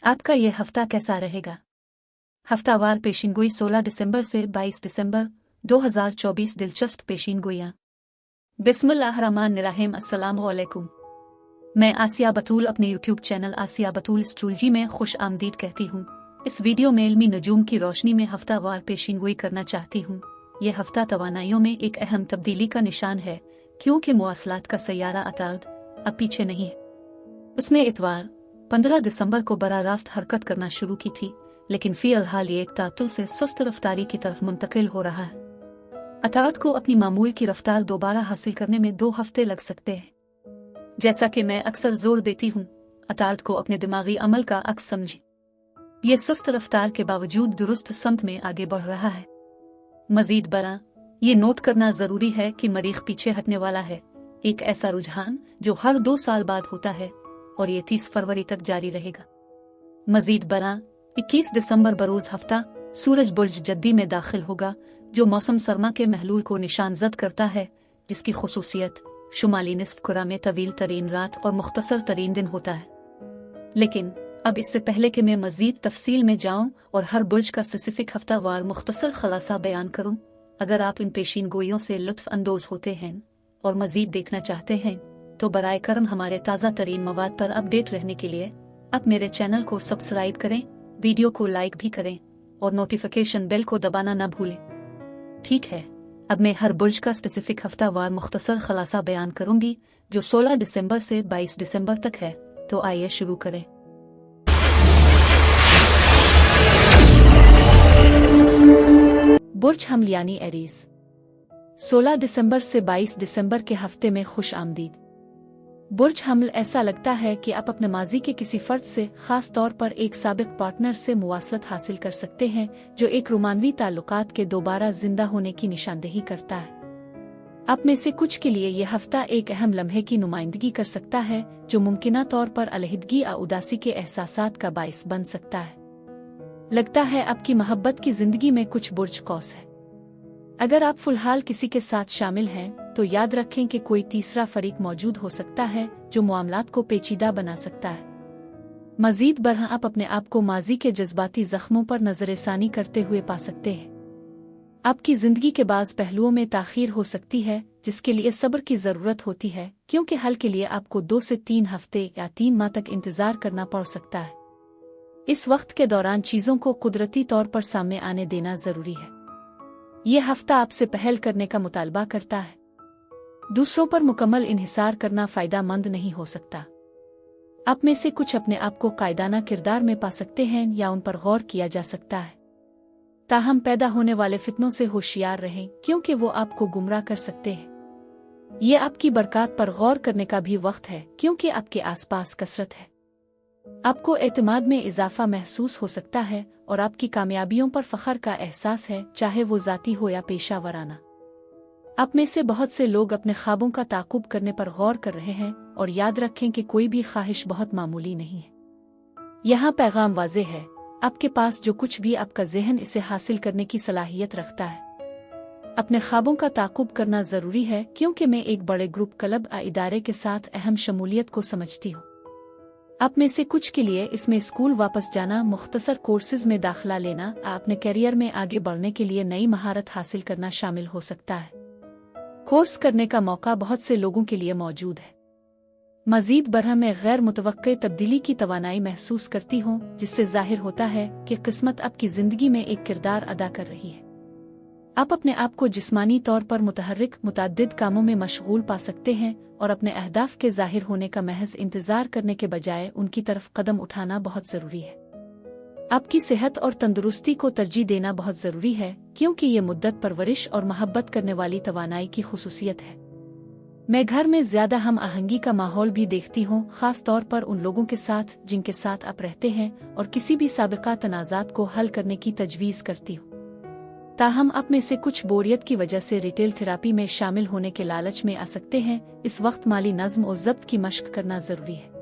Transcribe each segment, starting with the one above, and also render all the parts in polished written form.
आपका ये हफ्ता कैसा रहेगा? हफ्तावार पेशिनगोई 16 दिसंबर से 22 दिसंबर 2024 दिलचस्प पेशिनगोइयाँ। बिस्मिल्लाहिर्रहमानिर्रहीम। अस्सलाम वालेकुम। मैं आसिया बतूल अपने यूट्यूब चैनल आसिया बतूल एस्ट्रोलॉजी में खुश आमदीद कहती हूँ। इस वीडियो में इल्मी नजूम की रोशनी में हफ्तावार पेशिनगोई करना चाहती हूँ। यह हफ्ता तवानाइयों में एक अहम तब्दीली का निशान है, क्योंकि मुवासलात का सैयारा अतार्द अब पीछे नहीं है। उसने इतवार 15 दिसंबर को बराह रास्त हरकत करना शुरू की थी, लेकिन फ़िलहाल ये एक तातुल से सुस्त रफ्तारी की तरफ मुंतकिल हो रहा है। अतार्द को अपनी मामूल की रफ्तार दोबारा हासिल करने में 2 हफ्ते लग सकते हैं। जैसा कि मैं अक्सर जोर देती हूँ, अतार्द को अपने दिमागी अमल का अक्स समझे। ये सुस्त रफ्तार के बावजूद दुरुस्त समत में आगे बढ़ रहा है। मजीद बरा ये नोट करना जरूरी है कि मरीख पीछे हटने वाला है, एक ऐसा रुझान जो हर 2 साल बाद होता है और ये 30 फरवरी तक जारी रहेगा। मजीद बरा 21 दिसंबर बरोज हफ्ता सूरज बुर्ज जद्दी में दाखिल होगा, जो मौसम सरमा के महलूल को निशानजद करता है, जिसकी खुसूसियत शुमाली निस्फ कुरा में तवील तरीन रात और मुख्तसर तरीन दिन होता है। लेकिन अब इससे पहले कि मैं मजीद तफसील में जाऊं और हर बुर्ज का स्पेसिफिक हफ्तावार मुख्तसर खलासा बयान करूं, अगर आप इन पेशीन गोइयों से लुत्फ अंदोज होते हैं और मजीद देखना चाहते हैं तो बराए करम हमारे ताज़ा तरीन मवाद पर अपडेट रहने के लिए अब मेरे चैनल को सब्सक्राइब करें, वीडियो को लाइक भी करें और नोटिफिकेशन बेल को दबाना न भूलें। ठीक है, अब मैं हर बुर्ज का स्पेसिफिक हफ्तावार मुख्तसर खलासा बयान करूंगी, जो 16 दिसंबर से 22 दिसंबर तक है। तो आइए शुरू करें। बुर्ज हमल यानी एरीज, 16 दिसंबर से 22 दिसंबर के हफ्ते में खुश आमदीद। बुर्ज हमल ऐसा लगता है कि आप अपने माजी के किसी फर्द से, खास तौर पर एक साबिक पार्टनर से मुवासलत हासिल कर सकते हैं, जो एक रोमानवी ताल्लुकात के दोबारा जिंदा होने की निशानदेही करता है। आप में से कुछ के लिए यह हफ्ता एक अहम लम्हे की नुमाइंदगी कर सकता है, जो मुमकिना तौर पर अलहदगी या उदासी के एहसासात का बाइस बन सकता है। लगता है आपकी मोहब्बत की जिंदगी में कुछ बुर्ज कौस है। अगर आप फिलहाल किसी के साथ शामिल हैं, तो याद रखें कि कोई तीसरा फरीक मौजूद हो सकता है, जो मामलात को पेचीदा बना सकता है। मजीद बरहा आप अपने आप को माजी के जज्बाती जख्मों पर नजरसानी करते हुए पा सकते हैं। आपकी जिंदगी के बाज़ पहलुओं में ताखीर हो सकती है, जिसके लिए सब्र की जरूरत होती है, क्योंकि हल के लिए आपको 2 से 3 हफ्ते या 3 माह तक इंतजार करना पड़ सकता है। इस वक्त के दौरान चीजों को कुदरती तौर पर सामने आने देना जरूरी है। यह हफ्ता आपसे पहल करने का मुतालबा करता है। दूसरों पर मुकम्मल इन्हिसार करना फायदा मंद नहीं हो सकता। आप में से कुछ अपने आप को कायदाना किरदार में पा सकते हैं या उन पर गौर किया जा सकता है। ताहम पैदा होने वाले फितनों से होशियार रहें, क्योंकि वो आपको गुमराह कर सकते हैं। ये आपकी बरकत पर गौर करने का भी वक्त है, क्योंकि आपके आसपास कसरत है। आपको एतमाद में इजाफा महसूस हो सकता है और आपकी कामयाबियों पर फख्र का एहसास है, चाहे वो जाती हो या पेशा वराना। आप में से बहुत से लोग अपने ख्वाबों का ताकुब करने पर गौर कर रहे हैं, और याद रखें कि कोई भी ख्वाहिश बहुत मामूली नहीं है। यहाँ पैगाम वाज़े है, आपके पास जो कुछ भी आपका ज़हन इसे हासिल करने की सलाहियत रखता है। अपने ख्वाबों का ताकुब करना ज़रूरी है, क्योंकि मैं एक बड़े ग्रुप क्लब या इदारे के साथ अहम शमूलियत को समझती हूँ। आप में से कुछ के लिए इसमें स्कूल वापस जाना, मुख्तसर कोर्सेज में दाखिला लेना, अपने करियर में आगे बढ़ने के लिए नई महारत हासिल करना शामिल हो सकता है। कोर्स करने का मौका बहुत से लोगों के लिए मौजूद है। मजीद बरहा में गैर मुतवक्के तब्दीली की तवानाई महसूस करती हूँ, जिससे जाहिर होता है कि किस्मत आपकी जिंदगी में एक किरदार अदा कर रही है। आप अपने आप को जिस्मानी तौर पर मुतहर्रिक मुतअद्दिद कामों में मशगूल पा सकते हैं, और अपने अहदाफ के जाहिर होने का महज इंतजार करने के बजाय उनकी तरफ कदम उठाना बहुत जरूरी है। आपकी सेहत और तंदुरुस्ती को तरजीह देना बहुत जरूरी है, क्योंकि ये मुद्दत परवरिश और मोहब्बत करने वाली तवानाई की खुसूसियत है। मैं घर में ज्यादा हम आहंगी का माहौल भी देखती हूँ, खास तौर पर उन लोगों के साथ जिनके साथ आप रहते हैं, और किसी भी साबिका तनाज़ात को हल करने की तजवीज़ करती हूँ। ताहम आप में से कुछ बोरियत की वजह से रिटेल थेरापी में शामिल होने के लालच में आ सकते हैं। इस वक्त माली नज़्म और ज़ब्त की मश्क करना जरूरी है।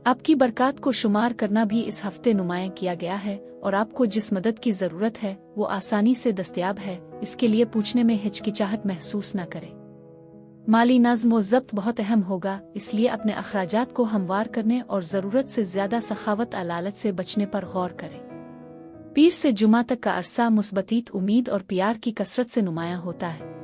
आपकी बरकत को शुमार करना भी इस हफ्ते नुमायां किया गया है, और आपको जिस मदद की जरूरत है वो आसानी से दस्तयाब है। इसके लिए पूछने में हिचकिचाहट महसूस न करें। माली नज़्म व ज़ब्त बहुत अहम होगा, इसलिए अपने अखराजात को हमवार करने और ज़रूरत से ज़्यादा सखावत और लालच से बचने पर गौर करें। पीर से जुमा तक का अरसा मुस्बतीत उम्मीद और प्यार की कसरत से नुमायां होता है।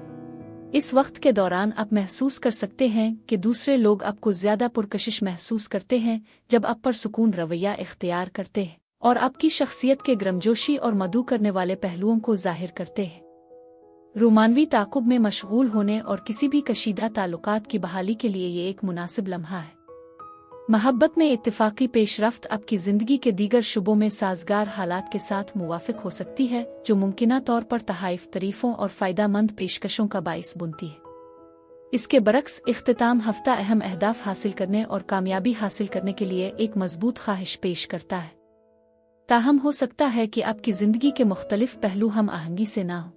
इस वक्त के दौरान आप महसूस कर सकते हैं कि दूसरे लोग आपको ज़्यादा पुरकशिश महसूस करते हैं जब आप पर सुकून रवैया इख्तियार करते हैं और आपकी शख्सियत के गर्मजोशी और मदू करने वाले पहलुओं को जाहिर करते हैं। रूमानवी ताक़ुब में मशगूल होने और किसी भी कशीदा ताल्लुकात की बहाली के लिए ये एक मुनासिब लम्हा है। महब्बत में इत्तिफाकी पेशरफ्त आपकी ज़िंदगी के दीगर शुबों में साजगार हालात के साथ मुवाफिक हो सकती है, जो मुमकिना तौर पर तहाइफ तरीफ़ों और फ़ायदामंद पेशकशों का बाइस बुनती है। इसके बरक्स इख्तिताम हफ्ता अहम अहदाफ हासिल करने और कामयाबी हासिल करने के लिए एक मजबूत ख्वाहिश पेश करता है। ताहम हो सकता है कि आपकी ज़िंदगी के मुख्तलिफ पहलू हम आहंगी से ना हों।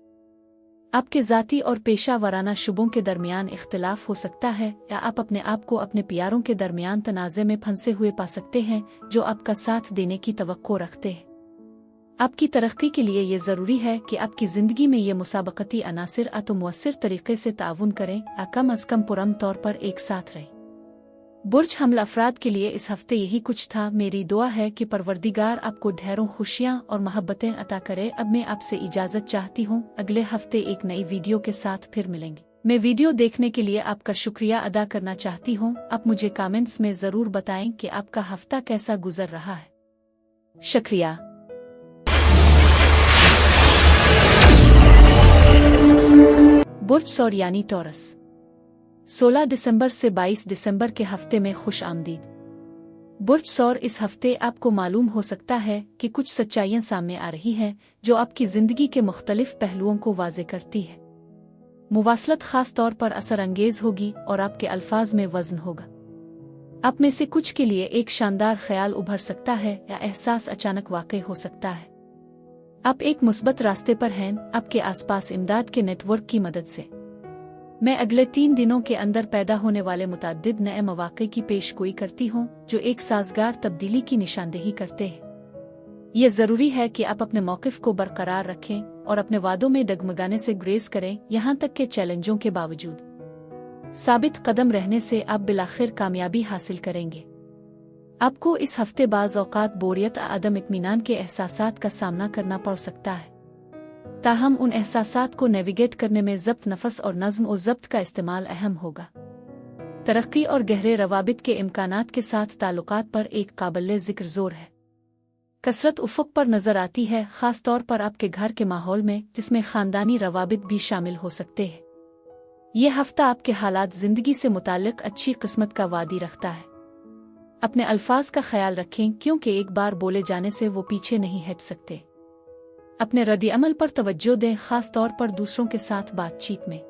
आपके ज़ाती और पेशा वराना शुबों के दरमियान इख्तिलाफ हो सकता है, या आप अपने आप को अपने प्यारों के दरमियान तनाज़े में फंसे हुए पा सकते हैं जो आपका साथ देने की तवक्को रखते हैं। आपकी तरक्की के लिए ये ज़रूरी है कि आपकी ज़िंदगी में ये मुसाबकती अनासिर तो मुअस्सिर तरीक़े से ताउन करें, कम अज़ कम पुरम तौर पर एक साथ रहें। बुर्ज हमल अफराद के लिए इस हफ्ते यही कुछ था। मेरी दुआ है कि परवरदिगार आपको ढेरों खुशियाँ और मोहब्बतें अता करे। अब मैं आपसे इजाज़त चाहती हूँ। अगले हफ्ते एक नई वीडियो के साथ फिर मिलेंगे। मैं वीडियो देखने के लिए आपका शुक्रिया अदा करना चाहती हूँ। आप मुझे कमेंट्स में ज़रूर बताएं कि आपका हफ्ता कैसा गुजर रहा है। शुक्रिया। बुर्ज सौर यानी टॉरस, 16 दिसंबर से 22 दिसंबर के हफ्ते में खुश आमदीद। बुर्ज सौर, इस हफ्ते आपको मालूम हो सकता है कि कुछ सच्चाइयां सामने आ रही हैं जो आपकी ज़िंदगी के मुख्तलिफ पहलुओं को वाज़े करती है। मुवासलत ख़ास तौर पर असर अंगेज़ होगी और आपके अल्फाज में वज़न होगा। आप में से कुछ के लिए एक शानदार ख्याल उभर सकता है या एहसास अचानक वाक़ई हो सकता है। आप एक मुस्बत रास्ते पर हैं, आपके आसपास इमदाद के नेटवर्क की मदद से। मैं अगले 3 दिनों के अंदर पैदा होने वाले मुतअद्दिद नए मौक़े की पेशगोई करती हूँ जो एक साज़गार तब्दीली की निशानदेही करते हैं। ये ज़रूरी है कि आप अपने मौक़िफ़ को बरकरार रखें और अपने वादों में डगमगाने से गुरेज़ करें, यहाँ तक कि चैलेंजों के बावजूद साबित कदम रहने से आप बिलाखिर कामयाबी हासिल करेंगे। आपको इस हफ्ते बाज़ औक़ात बोरियत अदम इत्मीनान के एहसासात का सामना करना पड़ सकता है, ताहम उन एहसासात को नेविगेट करने में ज़ब्त नफ़स और नज़्म और ज़ब्त का इस्तेमाल अहम होगा। तरक्की और गहरे रवाबित के इम्कानात के साथ ताल्लुकात पर एक काबिल ज़िक्र ज़ोर है। कसरत उफ़क़ पर नज़र आती है, ख़ास तौर पर आपके घर के माहौल में, जिसमें ख़ानदानी रवाबित भी शामिल हो सकते हैं। ये हफ्ता आपके हालात ज़िंदगी से मुताल्लिक़ अच्छी किस्मत का वादी रखता है। अपने अल्फाज का ख्याल रखें, क्योंकि एक बार बोले जाने से वो पीछे नहीं हट सकते। अपने रद्द अमल पर तवज्जो दें, ख़ास तौर पर दूसरों के साथ बातचीत में।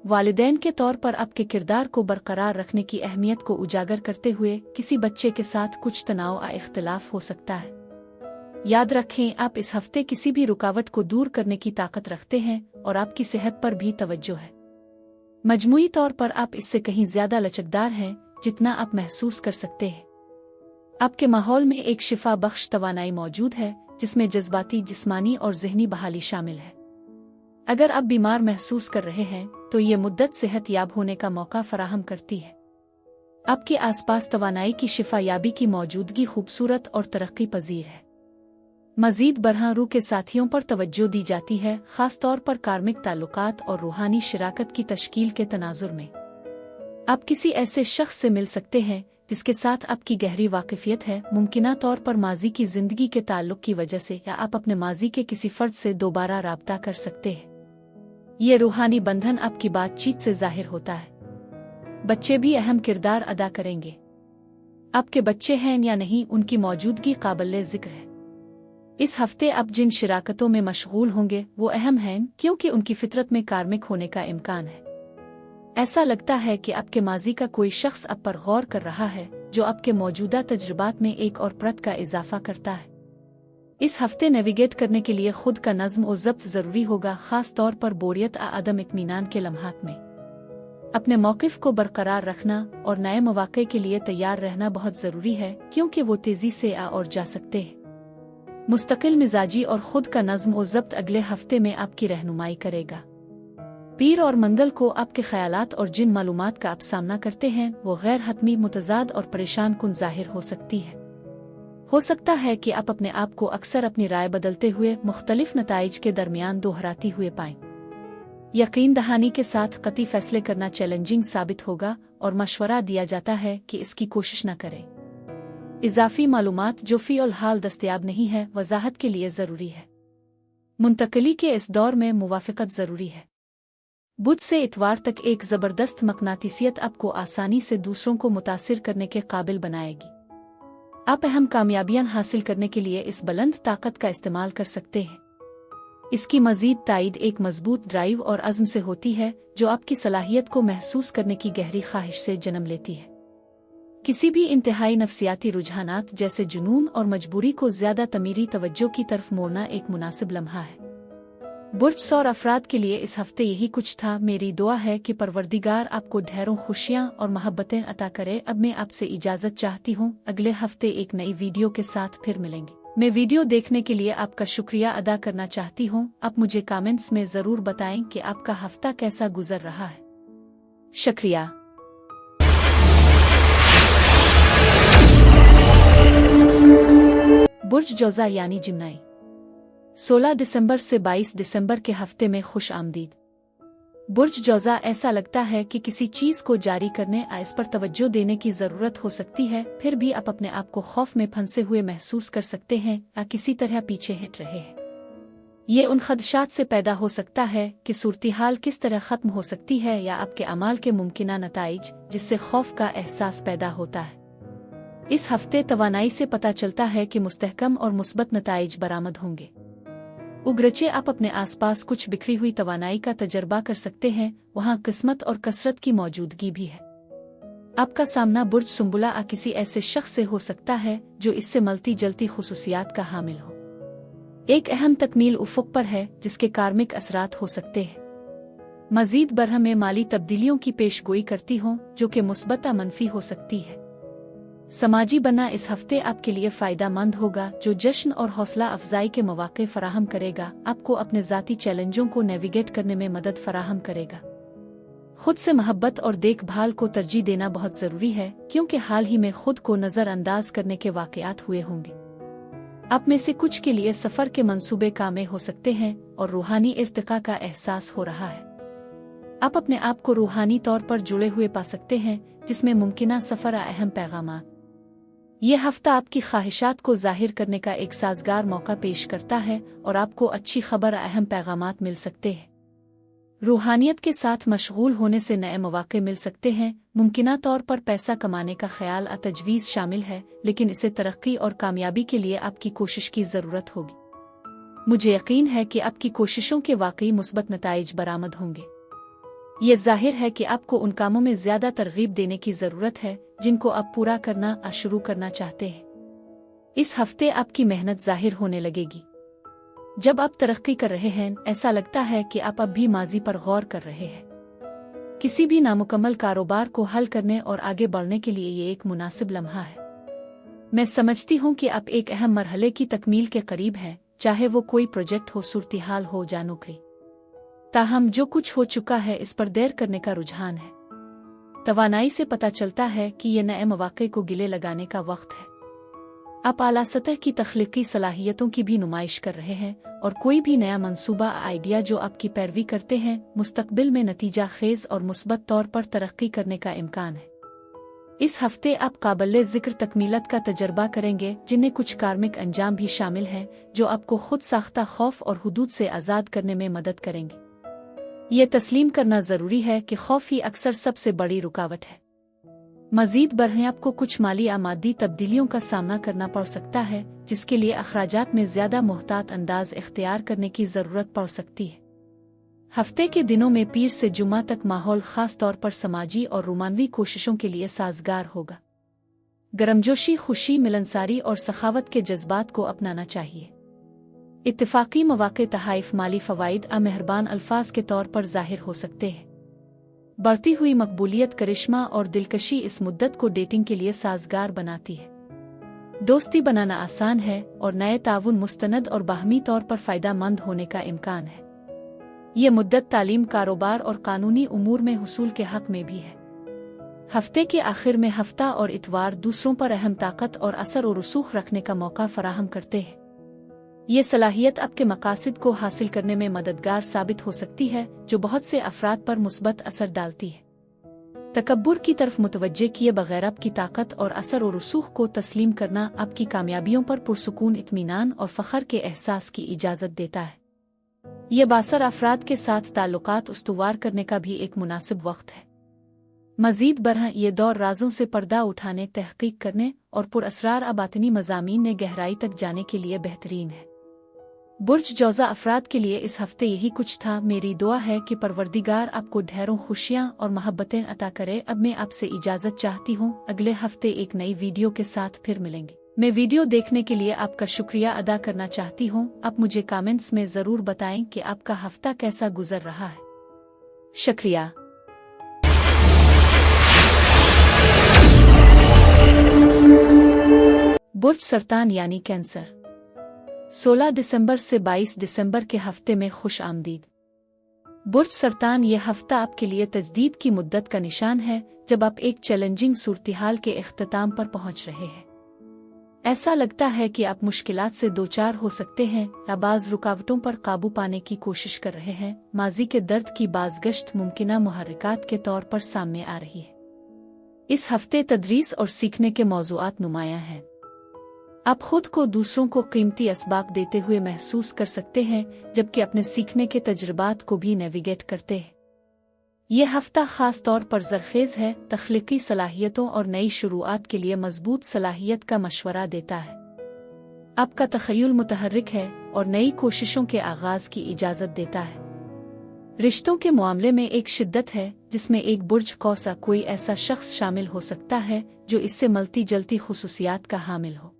वालिदैन के तौर पर आपके किरदार को बरकरार रखने की अहमियत को उजागर करते हुए किसी बच्चे के साथ कुछ तनाव या इख्तिलाफ हो सकता है। याद रखें, आप इस हफ्ते किसी भी रुकावट को दूर करने की ताकत रखते हैं और आपकी सेहत पर भी तवज्जो है। मजमूई तौर पर आप इससे कहीं ज़्यादा लचकदार हैं जितना आप महसूस कर सकते हैं। आपके माहौल में एक शिफा बख्श तवानाई मौजूद है, जिसमें जज्बाती, जिस्मानी और ज़हनी बहाली शामिल है। अगर आप बीमार महसूस कर रहे हैं तो ये मुद्दत सेहत याब होने का मौका फराहम करती है। आपके आसपास तवानाई की शिफा याबी की मौजूदगी खूबसूरत और तरक्की पजीर है। मज़ीद बरहा रूह के साथियों पर तवज्जो दी जाती है, ख़ास तौर पर कार्मिक ताल्लुकात और रूहानी शराकत की तश्कील के तनाजुर में। आप किसी ऐसे शख्स से मिल सकते हैं जिसके साथ आपकी गहरी वाकिफियत है, मुमकिना तौर पर माजी की ज़िंदगी के ताल्लुक की वजह से, या आप अपने माजी के किसी फ़र्द से दोबारा राब्ता कर सकते हैं। ये रूहानी बंधन आपकी बातचीत से ज़ाहिर होता है। बच्चे भी अहम किरदार अदा करेंगे। आपके बच्चे हैं या नहीं, उनकी मौजूदगी काबिल ज़िक्र है। इस हफ्ते आप जिन शिराकतों में मशगूल होंगे वो अहम हैं, क्योंकि उनकी फितरत में कार्मिक होने का इम्कान है। ऐसा लगता है कि आपके माजी का कोई शख्स आप पर गौर कर रहा है, जो आपके मौजूदा तजुर्बात में एक और परत का इजाफा करता है। इस हफ्ते नेविगेट करने के लिए खुद का नज़्म और ज़ब्त ज़रूरी होगा, ख़ास तौर पर बोरियत अदम इत्मीनान के लम्हात में। अपने मौक़िफ़ को बरकरार रखना और नए मौक़े के लिए तैयार रहना बहुत ज़रूरी है, क्योंकि वो तेज़ी से आ और जा सकते हैं। मुस्तकिल मिजाजी और खुद का नज़्म और ज़ब्त अगले हफ्ते में आपकी रहनुमाई करेगा। पीर और मंगल को आपके ख्यालात और जिन मालूमात का आप सामना करते हैं वो गैर हतमी, मुतजाद और परेशान कुन जाहिर हो सकती है। हो सकता है कि आप अपने आप को अक्सर अपनी राय बदलते हुए मुख्तलिफ नताइज के दरमियान दोहराती हुए पाएं। यकीन दहानी के साथ कतई फैसले करना चैलेंजिंग साबित होगा और मशवरा दिया जाता है कि इसकी कोशिश न करें। इजाफी मालूमात जो फ़िल हाल दस्तयाब नहीं है वजाहत के लिए ज़रूरी है। मुंतकली के इस दौर में मुवाफ़क़त ज़रूरी है। बुध से इतवार तक एक ज़बरदस्त मकनातीसियत आपको आसानी से दूसरों को मुतासिर करने के काबिल बनाएगी। आप अहम कामयाबियां हासिल करने के लिए इस बुलंद ताकत का इस्तेमाल कर सकते हैं। इसकी मज़ीद तायीद एक मजबूत ड्राइव और अज़्म से होती है जो आपकी सलाहियत को महसूस करने की गहरी ख्वाहिश से जन्म लेती है। किसी भी इंतहाई नफसियाती रुझानात जैसे जुनून और मजबूरी को ज़्यादा तमीरी तवज्जो की तरफ मोड़ना एक मुनासिब लम्हा है। बुर्ज सौर अफराद के लिए इस हफ्ते यही कुछ था। मेरी दुआ है कि परवरदिगार आपको ढेरों खुशियाँ और मोहब्बतें अता करे। अब मैं आपसे इजाज़त चाहती हूँ। अगले हफ्ते एक नई वीडियो के साथ फिर मिलेंगे। मैं वीडियो देखने के लिए आपका शुक्रिया अदा करना चाहती हूँ। आप मुझे कमेंट्स में ज़रूर बताएं कि आपका हफ्ता कैसा गुजर रहा है। शुक्रिया। बुर्ज जौज़ा यानी जिम्नाई 16 दिसंबर से 22 दिसंबर के हफ्ते में खुश आमदीद। बुर्ज जौज़ा ऐसा लगता है कि किसी चीज़ को जारी करने या इस पर तवज्जो देने की ज़रूरत हो सकती है, फिर भी आप अपने आप को खौफ में फंसे हुए महसूस कर सकते हैं या किसी तरह पीछे हट रहे हैं। ये उन खदशात से पैदा हो सकता है कि सूरत-ए-हाल किस तरह ख़त्म हो सकती है या आपके अमाल के मुमकिना नताइज जिससे खौफ का एहसास पैदा होता है। इस हफ्ते तवानाई से पता चलता है कि मुस्तहकम और मुस्बत नताइज बरामद होंगे। उगरचे आप अपने आसपास कुछ बिखरी हुई तवानाई का तजर्बा कर सकते हैं, वहाँ किस्मत और कसरत की मौजूदगी भी है। आपका सामना बुर्ज सुंबुला आ किसी ऐसे शख्स से हो सकता है जो इससे मलती जलती खुसूसियात का हामिल हो। एक अहम तकमील उफ़ुक़ पर है जिसके कार्मिक असरात हो सकते हैं। मज़ीद बरहम में माली तब्दीलियों की पेशगोई करती हों जो कि मुस्बत या मनफी हो सकती है। समाजी बनना इस हफ्ते आपके लिए फ़ायदा मंद होगा जो जश्न और हौसला अफजाई के मौक़े फराहम करेगा। आपको अपने ज़ाती चैलेंजों को नेविगेट करने में मदद फराहम करेगा। खुद से मोहब्बत और देखभाल को तरजीह देना बहुत ज़रूरी है क्योंकि हाल ही में खुद को नज़रअंदाज करने के वाक़यात हुए होंगे। आप में से कुछ के लिए सफ़र के मंसूबे कामे हो सकते हैं और रूहानी इर्तिका का एहसास हो रहा है। आप अपने आप को रूहानी तौर पर जुड़े हुए पा सकते हैं जिसमें मुमकिना सफ़र अहम पैगाम। ये हफ्ता आपकी ख्वाहिशात को जाहिर करने का एक साजगार मौका पेश करता है और आपको अच्छी खबर अहम पैगामात मिल सकते हैं। रूहानियत के साथ मशगूल होने से नए मौके मिल सकते हैं। मुमकिना तौर पर पैसा कमाने का ख्याल आ तजवीज़ शामिल है, लेकिन इसे तरक्की और कामयाबी के लिए आपकी कोशिश की ज़रूरत होगी। मुझे यकीन है कि आपकी कोशिशों के वाकई मुस्बत नताइज बरामद होंगे। ये जाहिर है कि आपको उन कामों में ज़्यादा तरगीब देने की ज़रूरत है जिनको आप पूरा करना शुरू करना चाहते हैं। इस हफ्ते आपकी मेहनत जाहिर होने लगेगी। जब आप तरक्की कर रहे हैं ऐसा लगता है कि आप अब भी माजी पर गौर कर रहे हैं। किसी भी नामुकम्मल कारोबार को हल करने और आगे बढ़ने के लिए ये एक मुनासिब लम्हा है। मैं समझती हूँ कि आप एक अहम मरहले की तकमील के करीब हैं, चाहे वो कोई प्रोजेक्ट हो, सूरत-ए-हाल हो या नौकरी। ताहम जो कुछ हो चुका है इस पर देर करने का रुझान है। तवानाई से पता चलता है कि ये नए मौके को गिले लगाने का वक्त है। आप आला सतह की तख्लीकी सलाहियतों की भी नुमाइश कर रहे हैं और कोई भी नया मंसूबा आइडिया जो आपकी पैरवी करते हैं मुस्तकबिल में नतीजा खेज और मुस्बत तौर पर तरक्की करने का इम्कान है। इस हफ्ते आप काबिल ज़िक्र तकमीलत का तजर्बा करेंगे जिनमें कुछ कार्मिक अंजाम भी शामिल हैं जो आपको खुद साख्ता खौफ और हुदूद से आज़ाद करने में मदद करेंगे। ये तस्लीम करना ज़रूरी है कि खौफ ही अक्सर सबसे बड़ी रुकावट है। मज़ीद बरहें आपको कुछ माली या मादी तब्दीलियों का सामना करना पड़ सकता है जिसके लिए अखराजात में ज़्यादा मोहतात अंदाज इख्तियार करने की ज़रूरत पड़ सकती है। हफ्ते के दिनों में पीर से जुमा तक माहौल ख़ास तौर पर समाजी और रोमानवी कोशिशों के लिए साजगार होगा। गर्मजोशी, खुशी, मिलनसारी और सखावत के जज्बात को अपनाना चाहिए। इत्तिफाकी मौके तहाइफ माली फ़वाइद मेहरबान अल्फाज के तौर पर ज़ाहिर हो सकते हैं। बढ़ती हुई मकबूलियत, करिश्मा और दिलकशी इस मुद्दत को डेटिंग के लिए साजगार बनाती है। दोस्ती बनाना आसान है और नए ताउन मुस्तनद और बाहमी तौर पर फ़ायदा मंद होने का इम्कान है। ये मुद्दत तालीम, कारोबार और कानूनी उमूर में हुसूल के हक में भी है। हफ्ते के आखिर में हफ्ता और इतवार दूसरों पर अहम ताकत और असर और रसूख रखने का मौका फराहम करते हैं। ये सलाहियत आपके मकासद को हासिल करने में मददगार साबित हो सकती है, जो बहुत से अफराद पर मुस्बत असर डालती है। तकब्बुर की तरफ मुतवज्जे किए बगैर आपकी ताकत और असर और रसूख को तस्लीम करना आपकी कामयाबियों पर पुरसुकून, इत्मीनान और फ़ख्र के एहसास की इजाज़त देता है। ये बासर अफराद के साथ ताल्लुकात उस्तुवार करने का भी एक मुनासिब वक्त है। मज़ीद बरह ये दौर राज़ों से पर्दा उठाने, तहक़ीक़ करने और पुरअसरार बातिनी मज़ामीन में गहराई तक जाने के लिए बेहतरीन है। बुर्ज जौज़ा अफराद के लिए इस हफ्ते यही कुछ था। मेरी दुआ है कि परवरदिगार आपको ढेरों खुशियाँ और मोहब्बतें अता करे। अब मैं आपसे इजाज़त चाहती हूँ। अगले हफ्ते एक नई वीडियो के साथ फिर मिलेंगे। मैं वीडियो देखने के लिए आपका शुक्रिया अदा करना चाहती हूँ। आप मुझे कमेंट्स में ज़रूर बताएं कि आपका हफ्ता कैसा गुजर रहा है। शुक्रिया। बुर्ज सरतान यानी कैंसर, 16 दिसंबर से 22 दिसंबर के हफ्ते में खुश आमदीद। बुर्ज सरतान ये हफ्ता आपके लिए तजदीद की मुद्दत का निशान है, जब आप एक चैलेंजिंग सूरत-ए-हाल के इख्तिताम पर पहुंच रहे हैं। ऐसा लगता है कि आप मुश्किलात से दो चार हो सकते हैं या बाज़ रुकावटों पर काबू पाने की कोशिश कर रहे हैं। माजी के दर्द की बाज़गश्त मुमकिना मुहर्रिकात के तौर पर सामने आ रही है। इस हफ्ते तदरीस और सीखने के मौज़ूआत नुमायां हैं। आप खुद को दूसरों को कीमती असबाक देते हुए महसूस कर सकते हैं, जबकि अपने सीखने के तजुर्बात को भी नेविगेट करते हैं। ये हफ्ता ख़ास तौर पर ज़रखेज़ है, तख्लीकी सलाहियतों और नई शुरुआत के लिए मजबूत सलाहियत का मशवरा देता है। आपका तख़य्युल मुतहर्रिक है और नई कोशिशों के आगाज़ की इजाज़त देता है। रिश्तों के मामले में एक शिद्दत है जिसमें एक बुर्ज कौसा कोई ऐसा शख्स शामिल हो सकता है जो इससे मलती जलती खुसूसियात का हामिल हो।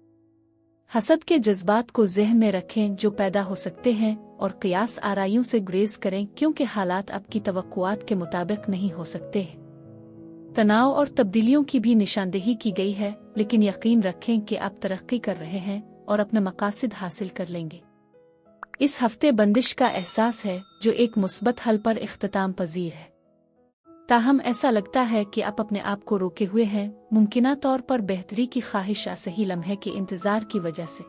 हसद के जज्बात को ज़हन में रखें जो पैदा हो सकते हैं और क़ियास आराइयों से गुरेज करें, क्योंकि हालात आपकी तवक्कुआत के मुताबिक नहीं हो सकते। तनाव और तब्दीलियों की भी निशानदेही की गई है, लेकिन यकीन रखें कि आप तरक्की कर रहे हैं और अपने मकासद हासिल कर लेंगे। इस हफ्ते बंदिश का एहसास है जो एक मुस्बत हल पर इख्तिताम पजीर है। ताहम ऐसा लगता है कि आप अपने आप को रोके हुए हैं, मुमकिना तौर पर बेहतरी की ख्वाहिश या सही लम्हे के इंतज़ार की वजह से।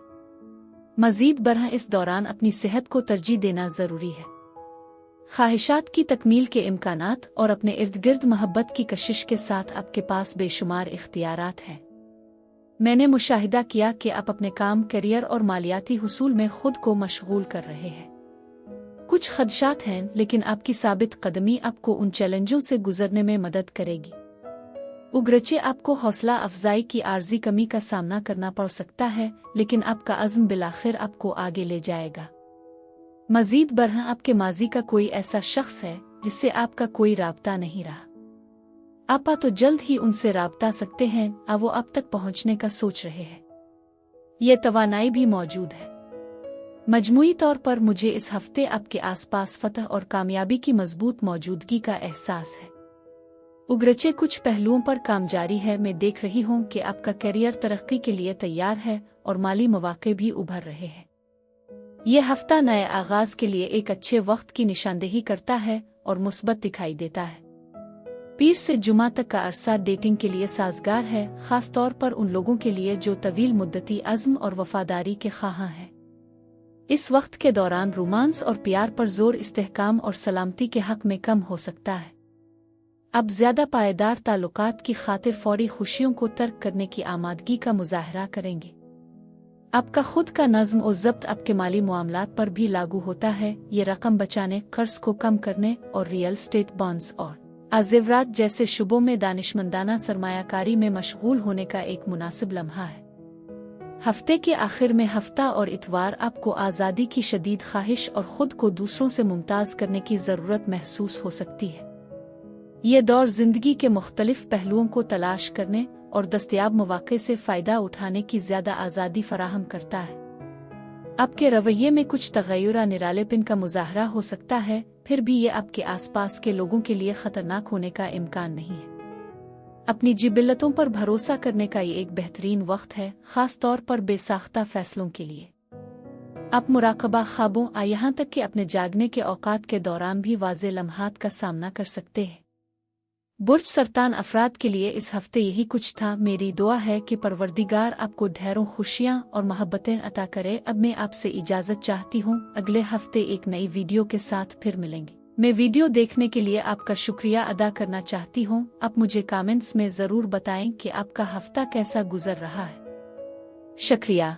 मज़ीद बरह इस दौरान अपनी सेहत को तरजीह देना ज़रूरी है। ख्वाहिशात की तकमील के इम्कानात और अपने इर्द गिर्द मोहब्बत की कशिश के साथ आपके पास बेशुमार इख्तियारात हैं। मैंने मुशाहिदा किया कि आप अपने काम, करियर और मालियाती हुसूल में खुद को मशगूल कर रहे हैं। कुछ खदशात हैं, लेकिन आपकी साबित कदमी आपको उन चैलेंजों से गुजरने में मदद करेगी। उगरचे आपको हौसला अफजाई की आर्जी कमी का सामना करना पड़ सकता है, लेकिन आपका अज़्म बिलाखिर आपको आगे ले जाएगा। मज़ीद बरह आपके माजी का कोई ऐसा शख्स है जिससे आपका कोई राब्ता नहीं रहा। आप तो जल्द ही उनसे राब्ता सकते हैं, वो अब तक पहुंचने का सोच रहे हैं। ये तवानाई भी मौजूद है। मजमूई तौर पर मुझे इस हफ्ते आपके आसपास फतह और कामयाबी की मजबूत मौजूदगी का एहसास है। उगरचे कुछ पहलुओं पर काम जारी है। मैं देख रही हूँ कि आपका करियर तरक्की के लिए तैयार है और माली मौके भी उभर रहे हैं। यह हफ्ता नए आगाज के लिए एक अच्छे वक्त की निशानदेही करता है और मुस्बत दिखाई देता है। पीर से जुमा तक का अरसा डेटिंग के लिए साजगार है, खास तौर पर उन लोगों के लिए जो तवील मुद्दती अज़्म और वफादारी के ख्वाहां हैं। इस वक्त के दौरान रोमांस और प्यार पर जोर इस्तेहकाम और सलामती के हक में कम हो सकता है। अब ज्यादा पायदार ताल्लुकात की खातिर फौरी खुशियों को तर्क करने की आमादगी का मुजाहरा करेंगे। आपका खुद का नज़्म और ज़ब्त आपके माली मामलात पर भी लागू होता है। ये रकम बचाने, कर्ज को कम करने और रियल एस्टेट, बॉन्ड्स और आज़ेवरात जैसे शुबों में दानिशमंदाना सरमायाकारी में मशगूल होने का एक मुनासिब लम्हा है। हफ्ते के आखिर में हफ्ता और इतवार आपको आज़ादी की शदीद ख्वाहिश और खुद को दूसरों से मुमताज़ करने की ज़रूरत महसूस हो सकती है। ये दौर ज़िंदगी के मुख्तलिफ पहलुओं को तलाश करने और दस्तयाब मौक़े से फ़ायदा उठाने की ज़्यादा आज़ादी फराहम करता है। आपके रवैये में कुछ तग़य्युर निरालेपन का मुज़ाहरा हो सकता है, फिर भी ये आपके आसपास के लोगों के लिए ख़तरनाक होने का इम्कान नहीं है। अपनी जिबिल्लतों पर भरोसा करने का ये एक बेहतरीन वक्त है, ख़ास तौर पर बेसाख्ता फ़ैसलों के लिए। आप मुराकबा ख्वाबों यहाँ तक कि अपने जागने के औकात के दौरान भी वाज़े लम्हात का सामना कर सकते हैं। बुर्ज सरतान अफराद के लिए इस हफ्ते यही कुछ था। मेरी दुआ है कि परवरदिगार आपको ढेरों खुशियाँ और मोहब्बतें अता करे। अब मैं आपसे इजाज़त चाहती हूँ, अगले हफ्ते एक नई वीडियो के साथ फिर मिलेंगे। मैं वीडियो देखने के लिए आपका शुक्रिया अदा करना चाहती हूँ। आप मुझे कमेंट्स में ज़रूर बताएं कि आपका हफ्ता कैसा गुजर रहा है। शुक्रिया।